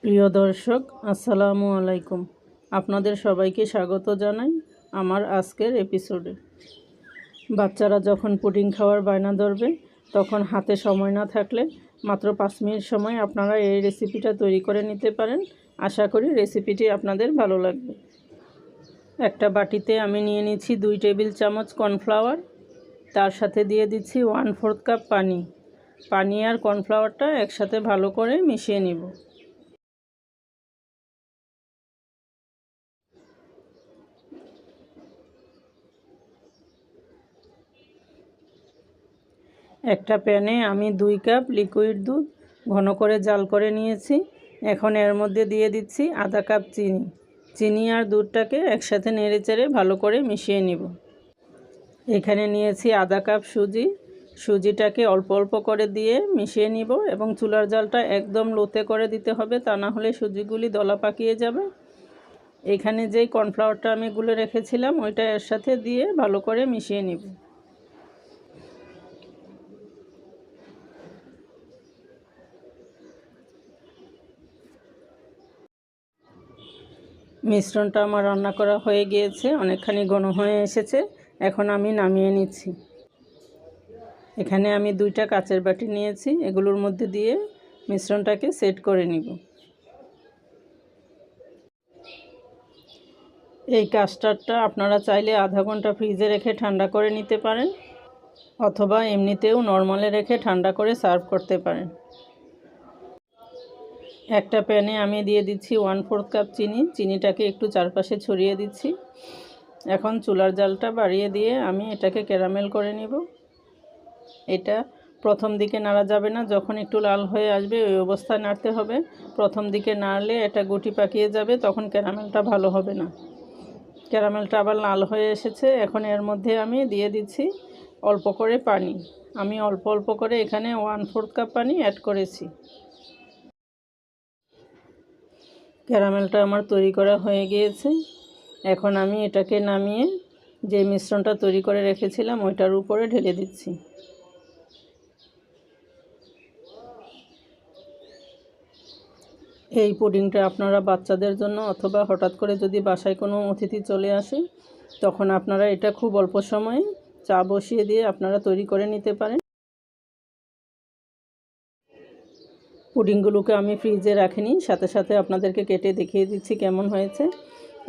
প্রিয় দর্শক, আসসালামু আলাইকুম। আপনাদের সবাইকে স্বাগত জানাই আমার আজকের এপিসোডে। বাচ্চারা যখন পুডিং খাওয়ার বায়না ধরবে, তখন হাতে সময় না থাকলে মাত্র 5 মিনিট সময় আপনারা এই রেসিপিটা তৈরি করে নিতে পারেন। আশা করি রেসিপিটি আপনাদের ভালো লাগবে। একটা বাটিতে আমি নিয়ে নিচ্ছি 2 টেবিল চামচ কর্নফ্লাওয়ার, তার সাথে দিয়ে দিচ্ছি 1/4 কাপ পানি। পানি আর কর্নফ্লাওয়ারটা একসাথে ভালো করে মিশিয়ে নিব। একটা প্যানে আমি 2 কাপ লিকুইড দুধ ঘন করে জাল করে নিয়েছি। এখন এর মধ্যে দিয়ে দিচ্ছি আধা কাপ চিনি। চিনি আর দুধটাকে একসাথে নেড়েচেড়ে ভালো করে মিশিয়ে নিব। এখানে নিয়েছি আধা কাপ সুজি। সুজিটাকে অল্প অল্প করে দিয়ে মিশিয়ে নিব এবং চুলার জালটা একদম লোতে করে দিতে হবে, তা না হলে সুজিগুলি দলা পাকিয়ে যাবে। এখানে যেই কর্নফ্লাওয়ারটা আমি গুলে রেখেছিলাম ওইটা এর সাথে দিয়ে ভালো করে মিশিয়ে নিব। মিশ্রণটা আমার রান্না করা হয়ে গিয়েছে, অনেকখানি ঘন হয়ে এসেছে। এখন আমি নামিয়ে নিচ্ছি। এখানে আমি 2টা কাচের বাটি নিয়েছি, এগুলোর মধ্যে দিয়ে মিশ্রণটাকে সেট করে নিব। এই কাস্টার্ডটা আপনারা চাইলে আধা ঘন্টা ফ্রিজে রেখে ঠান্ডা করে নিতে পারেন, অথবা এমনিতেও নর্মালে রেখে ঠান্ডা করে সার্ভ করতে পারেন। একটা প্যানে আমি দিয়ে দিচ্ছি 1/4 কাপ চিনি। চিনিটাকে একটু চারপাশে ছড়িয়ে দিচ্ছি। এখন চুলার জালটা বাড়িয়ে দিয়ে আমি এটাকে ক্যারামেল করে নিব। এটা প্রথম দিকে নাড়া যাবে না, যখন একটু লাল হয়ে আসবে ওই অবস্থায় নাড়তে হবে। প্রথম দিকে নাড়লে এটা গুটি পাকিয়ে যাবে, তখন ক্যারামেলটা ভালো হবে না। ক্যারামেলটা আবার লাল হয়ে এসেছে। এখন এর মধ্যে আমি দিয়ে দিচ্ছি অল্প করে পানি। আমি অল্প অল্প করে এখানে 1/4 কাপ পানি অ্যাড করেছি। ক্যারামেলটা আমার তৈরি করা হয়ে গিয়েছে। এখন আমি এটাকে নামিয়ে যে মিশ্রণটা তৈরি করে রেখেছিলাম ওইটার উপরে ঢেলে দিচ্ছি। এই পুডিংটা আপনারা বাচ্চাদের জন্য, অথবা হঠাৎ করে যদি বাসায় কোনো অতিথি চলে আসে, তখন আপনারা এটা খুব অল্প সময়ে চা বসিয়ে দিয়ে আপনারা তৈরি করে নিতে পারেন। পুডিংগুলোকে আমি ফ্রিজে রাখিনি, সাথে সাথে আপনাদেরকে কেটে দেখিয়ে দিচ্ছি কেমন হয়েছে।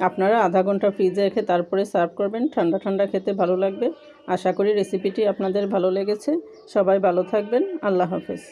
আপনারা আধা ঘন্টা ফ্রিজে রেখে তারপরে সার্ভ করবেন, ঠান্ডা ঠান্ডা খেতে ভালো লাগবে। আশা করি রেসিপিটি আপনাদের ভালো লেগেছে। সবাই ভালো থাকবেন। আল্লাহ হাফেজ।